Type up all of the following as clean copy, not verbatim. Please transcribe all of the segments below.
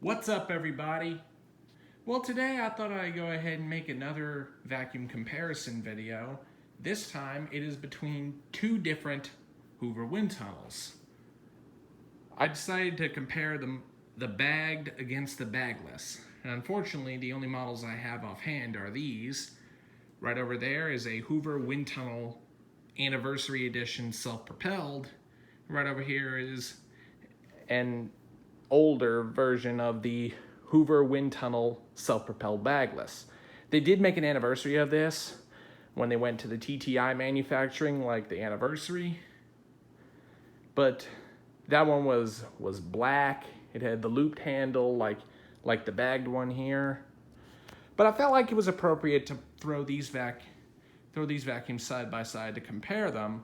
What's up, everybody? Well, today I thought I'd go ahead and make another vacuum comparison video. This time it is between two different Hoover wind tunnels. I decided to compare the bagged against the bagless. And unfortunately, the only models I have offhand are these. Right over there is a Hoover wind tunnel anniversary edition self-propelled. Right over here is an older version of the Hoover wind tunnel self-propelled bagless. They did make an anniversary of this when they went to the TTI manufacturing, like the anniversary. But that one was black. It had the looped handle like the bagged one here. But I felt like it was appropriate to throw these vacuums side by side to compare them,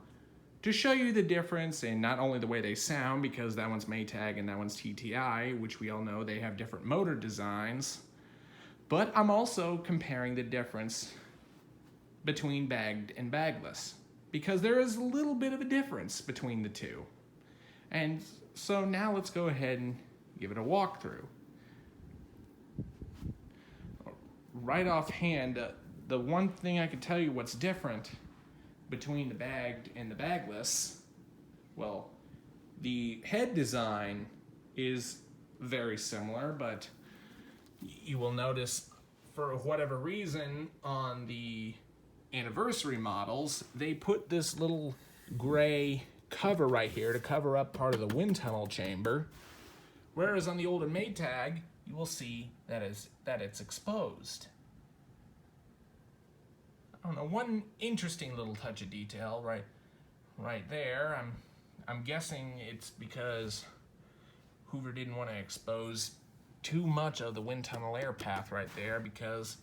to show you the difference in not only the way they sound, because that one's Maytag and that one's TTI, which we all know they have different motor designs, but I'm also comparing the difference between bagged and bagless, because there is a little bit of a difference between the two. And so now let's go ahead and give it a walkthrough. Right offhand, the one thing I can tell you what's different between the bagged and the bagless, well, the head design is very similar, but you will notice for whatever reason on the anniversary models, they put this little gray cover right here to cover up part of the wind tunnel chamber, whereas on the older Maytag, you will see that it's exposed. I don't know, one interesting little touch of detail right there. I'm guessing it's because Hoover didn't want to expose too much of the wind tunnel air path right there, because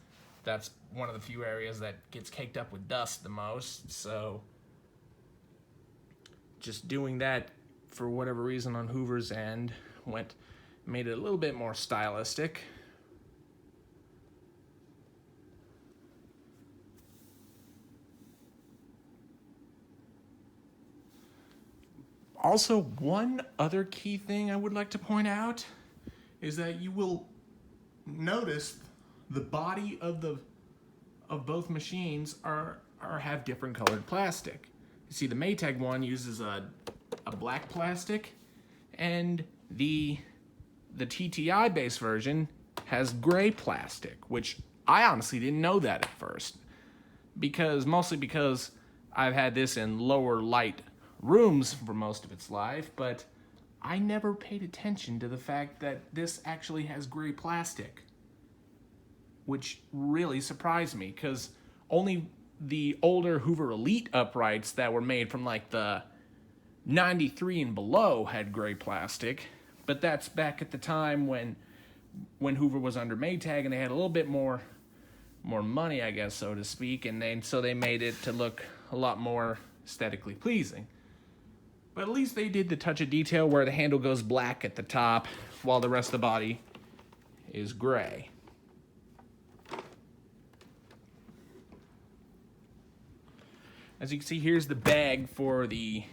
that's one of the few areas that gets caked up with dust the most. So just doing that for whatever reason on Hoover's end made it a little bit more stylistic. Also, one other key thing I would like to point out is that you will notice the body of both machines have different colored plastic. You see, the Maytag one uses a black plastic, and the TTI base version has gray plastic, which I honestly didn't know that at first, mostly because I've had this in lower light rooms for most of its life, but I never paid attention to the fact that this actually has gray plastic, which really surprised me, because only the older Hoover Elite uprights that were made from like the 93 and below had gray plastic, but that's back at the time when Hoover was under Maytag and they had a little bit more money, I guess, so to speak, and so they made it to look a lot more aesthetically pleasing. But at least they did the touch of detail where the handle goes black at the top while the rest of the body is gray. As you can see, here's the bag for the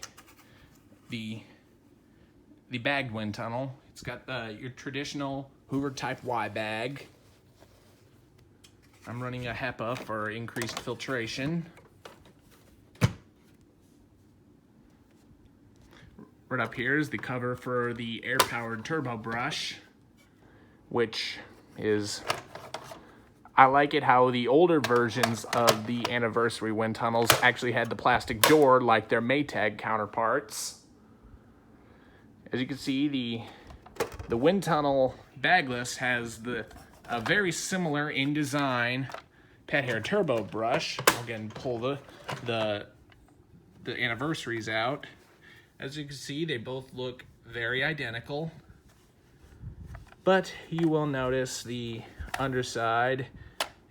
bagged wind tunnel. It's got your traditional Hoover Type Y bag. I'm running a HEPA for increased filtration. Right up here is the cover for the air-powered turbo brush, which is, I like it how the older versions of the anniversary wind tunnels actually had the plastic door like their Maytag counterparts. As you can see, the wind tunnel bagless has a very similar in design pet hair turbo brush. I'll again pull the anniversaries out. As you can see, they both look very identical, but you will notice the underside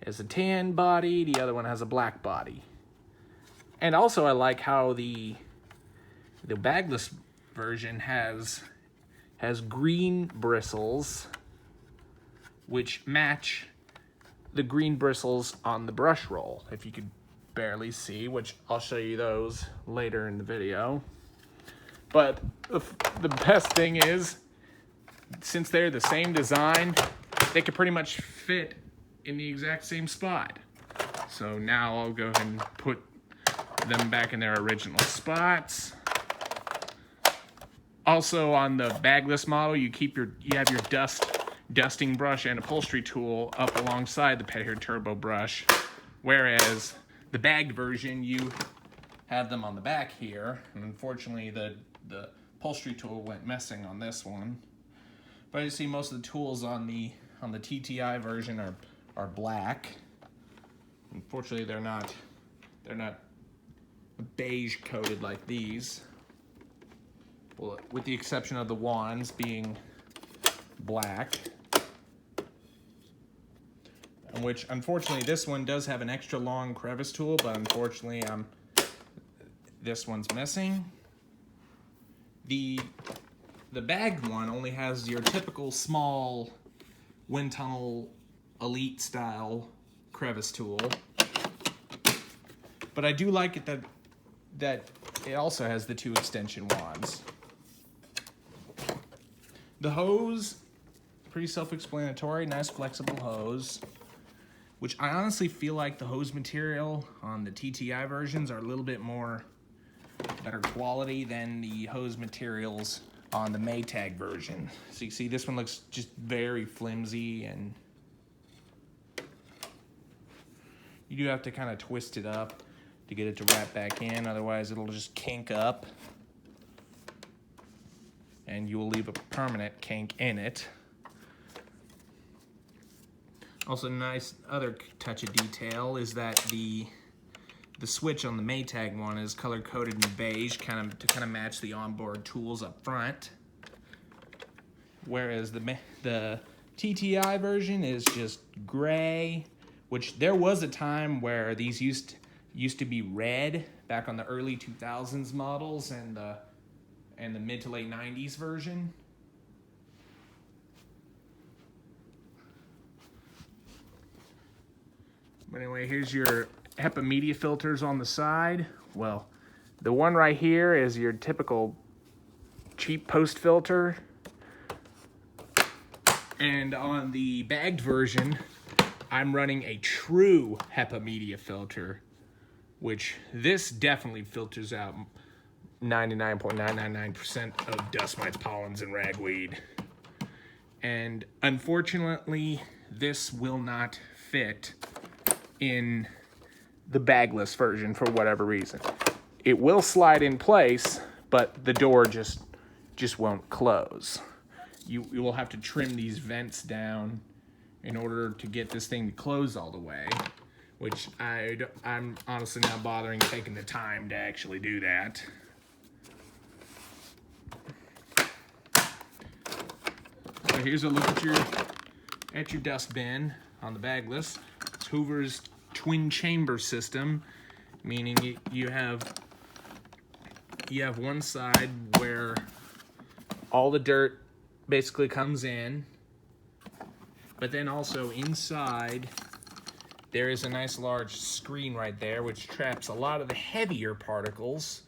has a tan body, the other one has a black body. And also I like how the bagless version has green bristles, which match the green bristles on the brush roll, if you could barely see, which I'll show you those later in the video. But the best thing is since they're the same design, they could pretty much fit in the exact same spot. So now I'll go ahead and put them back in their original spots. Also on the Bagless model, you have your dusting brush and upholstery tool up alongside the Pettier Turbo brush, whereas the bagged version, you have them on the back here. And unfortunately, the upholstery tool went missing on this one. But you see most of the tools on the TTI version are black. Unfortunately, they're not beige coated like these. Well, with the exception of the wands being black. Which, unfortunately, this one does have an extra long crevice tool, but unfortunately, this one's missing. The bagged one only has your typical small Windtunnel Elite style crevice tool. But I do like it that it also has the 2 extension wands. The hose, pretty self-explanatory, nice flexible hose, which I honestly feel like the hose material on the TTI versions are a little bit better quality than the hose materials on the Maytag version. So you see this one looks just very flimsy, and you do have to kind of twist it up to get it to wrap back in, otherwise it'll just kink up and you will leave a permanent kink in it. Also, nice other touch of detail is that the switch on the Maytag one is color coded in beige, to kind of match the onboard tools up front, whereas the TTI version is just gray, which there was a time where these used to be red back on the early 2000s models and the mid to late 90s version. But anyway, here's your HEPA media filters on the side. Well, the one right here is your typical cheap post filter. And on the bagged version, I'm running a true HEPA media filter, which this definitely filters out 99.999% of dust mites, pollens, and ragweed. And unfortunately, this will not fit in the bagless version for whatever reason. It will slide in place, but the door just won't close. You will have to trim these vents down in order to get this thing to close all the way, which I'm honestly not bothering taking the time to actually do that. So here's a look at your dust bin on the Bagless. It's Hoover's twin chamber system, meaning you have one side where all the dirt basically comes in, but then also inside there is a nice large screen right there which traps a lot of the heavier particles,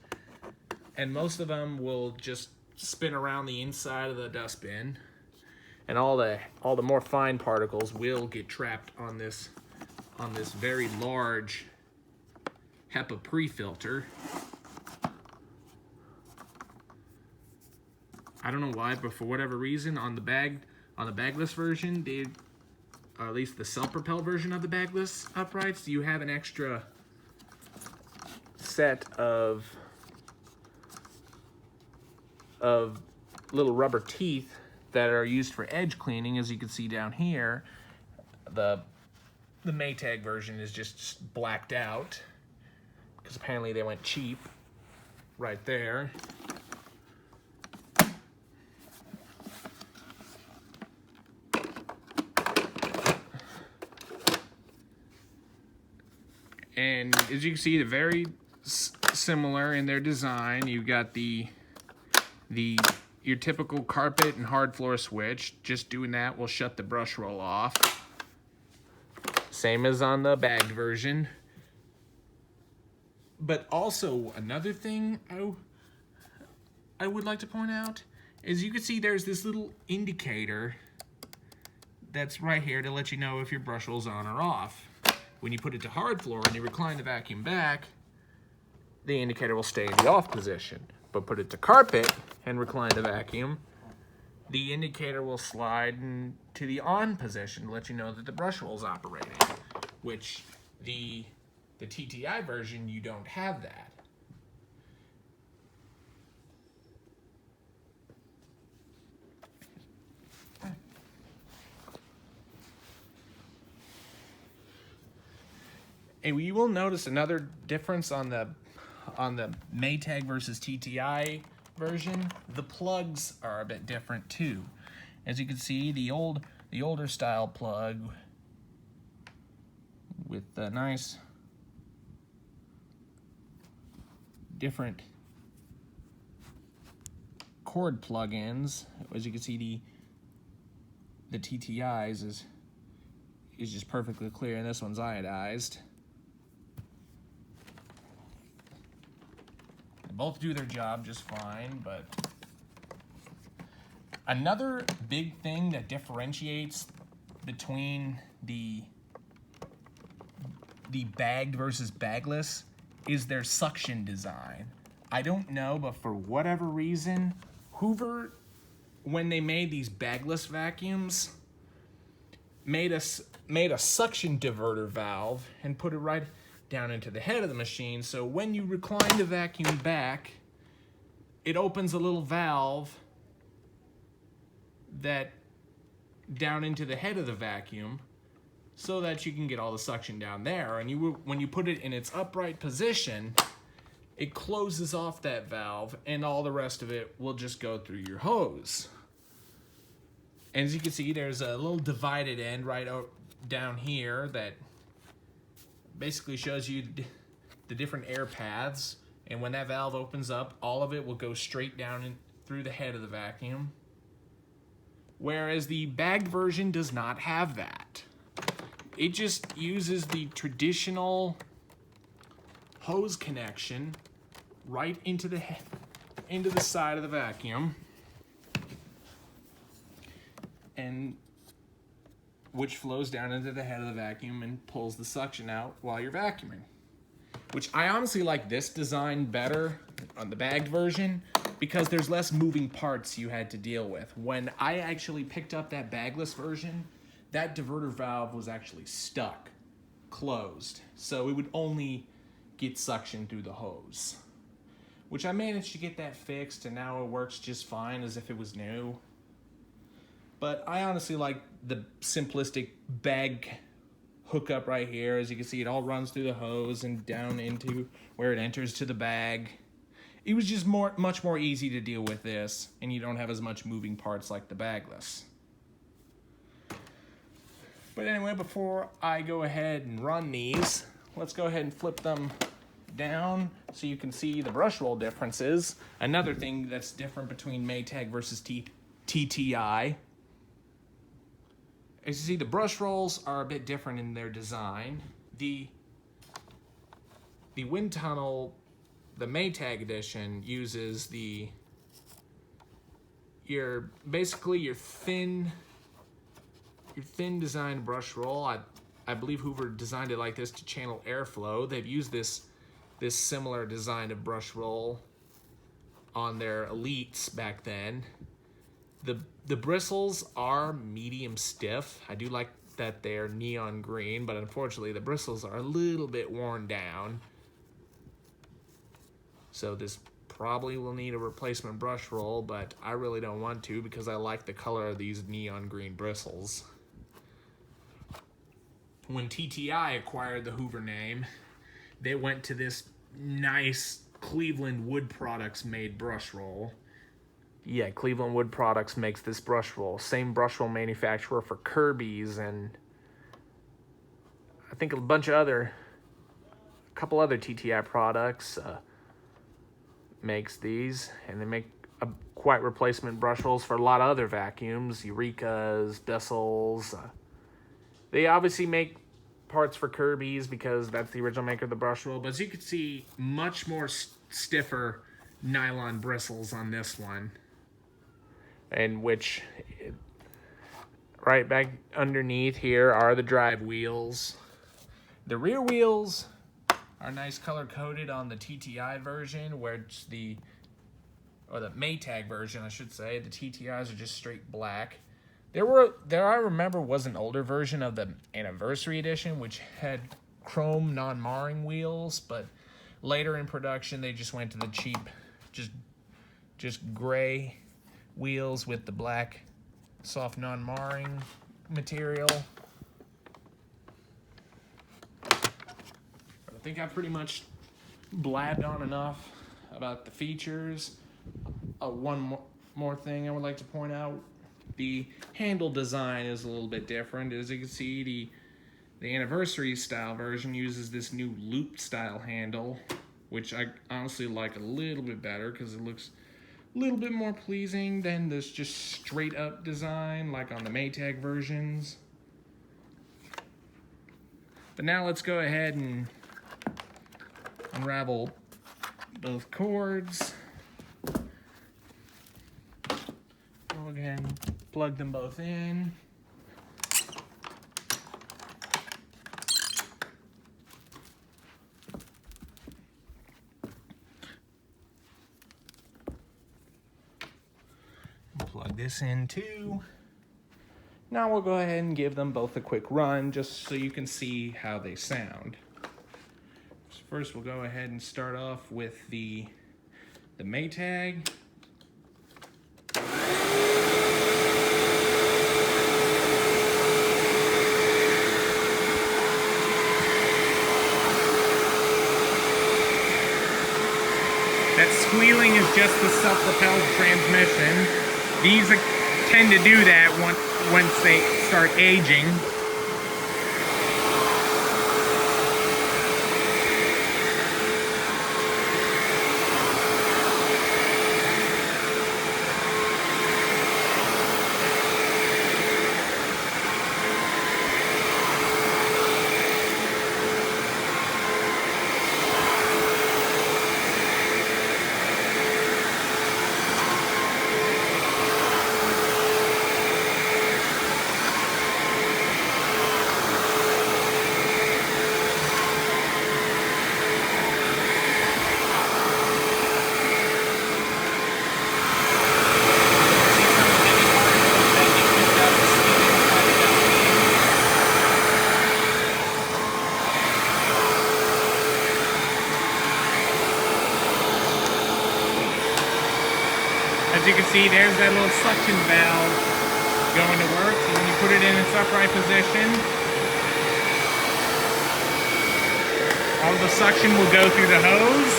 and most of them will just spin around the inside of the dustbin, and all the more fine particles will get trapped on this very large HEPA pre-filter. I don't know why, but for whatever reason, on the Bagless version, or at least the self-propelled version of the Bagless uprights, you have an extra set of little rubber teeth that are used for edge cleaning, as you can see down here. The Maytag version is just blacked out because apparently they went cheap right there. And as you can see, they're very similar in their design. You've got your typical carpet and hard floor switch. Just doing that will shut the brush roll off. Same as on the bagged version. But also another thing I would like to point out As you can see, there's this little indicator that's right here to let you know if your brush roll's on or off. When you put it to hard floor and you recline the vacuum back, the indicator will stay in the off position. But put it to carpet and recline the vacuum, the indicator will slide into the on position to let you know that the brush roll is operating, which the TTI version, you don't have that. And you will notice another difference on the Maytag versus TTI version. The plugs are a bit different too. As you can see, the older style plug with the nice different cord plug-ins. As you can see, the TTI's is just perfectly clear, and this one's iodized. Both do their job just fine, but another big thing that differentiates between the bagged versus bagless is their suction design. I don't know, but for whatever reason, Hoover, when they made these bagless vacuums, made a suction diverter valve and put it right down into the head of the machine, so when you recline the vacuum back, it opens a little valve that down into the head of the vacuum so that you can get all the suction down there, and when you put it in its upright position, it closes off that valve and all the rest of it will just go through your hose. And as you can see, there's a little divided end right down here that basically shows you the different air paths, and when that valve opens up, all of it will go straight down through the head of the vacuum, whereas the bagged version does not have that. It just uses the traditional hose connection right into the side of the vacuum, and which flows down into the head of the vacuum and pulls the suction out while you're vacuuming. Which I honestly like this design better on the bagged version because there's less moving parts you had to deal with. When I actually picked up that bagless version, that diverter valve was actually stuck, closed. So it would only get suction through the hose. Which I managed to get that fixed, and now it works just fine as if it was new. But I honestly like the simplistic bag hookup right here. As you can see, it all runs through the hose and down into where it enters to the bag. It was just much more easy to deal with this, and you don't have as much moving parts like the bagless. But anyway, before I go ahead and run these, let's go ahead and flip them down so you can see the brush roll differences. Another thing that's different between Maytag versus TTI. As you see, the brush rolls are a bit different in their design. The Windtunnel, the Maytag edition, uses your thin design brush roll. I believe Hoover designed it like this to channel airflow. They've used this similar design of brush roll on their Elites back then. The bristles are medium stiff. I do like that they're neon green, but unfortunately the bristles are a little bit worn down. So this probably will need a replacement brush roll, but I really don't want to because I like the color of these neon green bristles. When TTI acquired the Hoover name, they went to this nice Cleveland Wood Products made brush roll. Yeah, Cleveland Wood Products makes this brush roll. Same brush roll manufacturer for Kirby's and I think a couple other TTI products makes these, and they make quite replacement brush rolls for a lot of other vacuums, Eurekas, Bissell's. They obviously make parts for Kirby's because that's the original maker of the brush roll, but as you can see, much more stiffer nylon bristles on this one. and which right back underneath here are the drive wheels. The rear wheels are nice color coded on the TTI version, where it's the Maytag version, I should say. The TTIs are just straight black. There I remember was an older version of the Anniversary Edition, which had chrome non-marring wheels, but later in production they just went to the cheap, just gray wheels with the black soft non-marring material. I think I pretty much blabbed on enough about the features. One more thing I would like to point out: the handle design is a little bit different. As you can see, the Anniversary style version uses this new loop style handle, which I honestly like a little bit better because it looks a little bit more pleasing than this just straight up design like on the Maytag versions. But now let's go ahead and unravel both cords. Go ahead and plug them both in. Plug this in too. Now we'll go ahead and give them both a quick run just so you can see how they sound. So first we'll go ahead and start off with the Maytag. That squealing is just the self-propelled transmission. These tend to do that once they start aging. As you can see, there's that little suction valve going to work. So when you put it in its upright position, all the suction will go through the hose.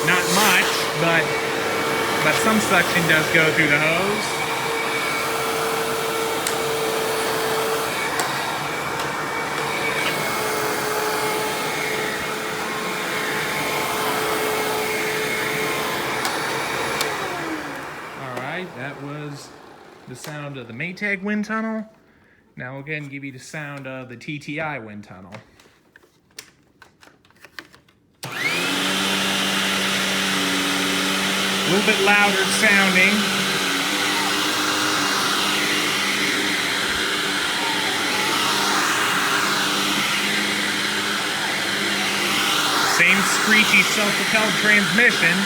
Not much, but some suction does go through the hose. That was the sound of the Maytag wind tunnel. Now we'll again give you the sound of the TTI wind tunnel. A little bit louder sounding. Same screechy self-propelled transmission.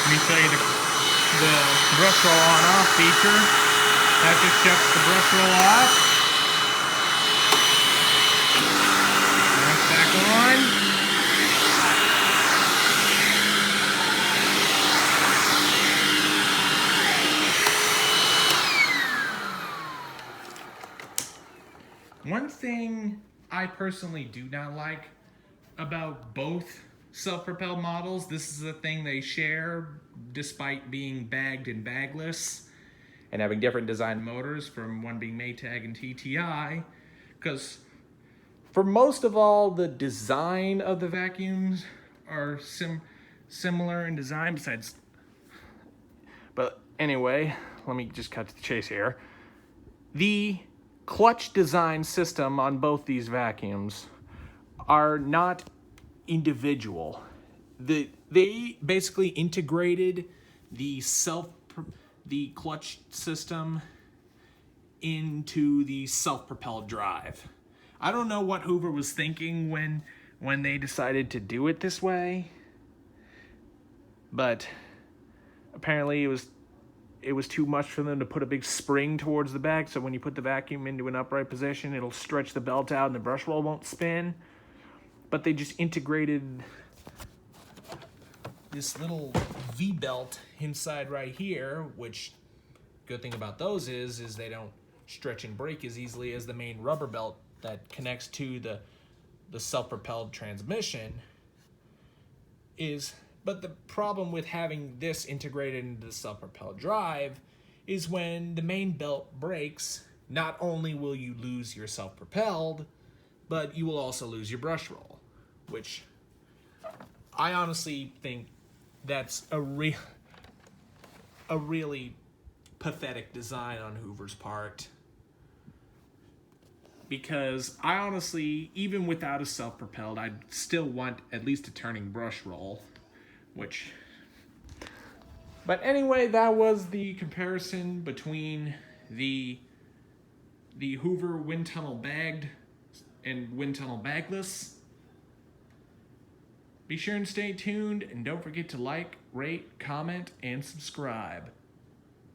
Let me show you the brush roll on off feature. That just shuts the brush roll off. Now it's back on. thing I personally do not like about both self-propelled models, this is a thing they share despite being bagged and bagless and having different design motors, from one being Maytag and TTI, because for most of all, the design of the vacuums are similar in design besides. But anyway, let me just cut to the chase here. The clutch design system on both these vacuums are not individual. They basically integrated the clutch system into the self-propelled drive. I don't know what Hoover was thinking when they decided to do it this way, but apparently it was too much for them to put a big spring towards the back, so when you put the vacuum into an upright position, it'll stretch the belt out and the brush roll won't spin. But they just integrated this little V-belt inside right here, which, good thing about those is they don't stretch and break as easily as the main rubber belt that connects to the self-propelled transmission is. But the problem with having this integrated into the self-propelled drive is when the main belt breaks, not only will you lose your self-propelled, but you will also lose your brush roll, which I honestly think that's a really pathetic design on Hoover's part. Because I honestly, even without a self-propelled, I'd still want at least a turning brush roll. But anyway, that was the comparison between the Hoover Windtunnel bagged and Windtunnel bagless. Be sure and stay tuned, and don't forget to like, rate, comment, and subscribe.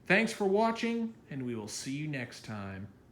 Thanks for watching, and we will see you next time.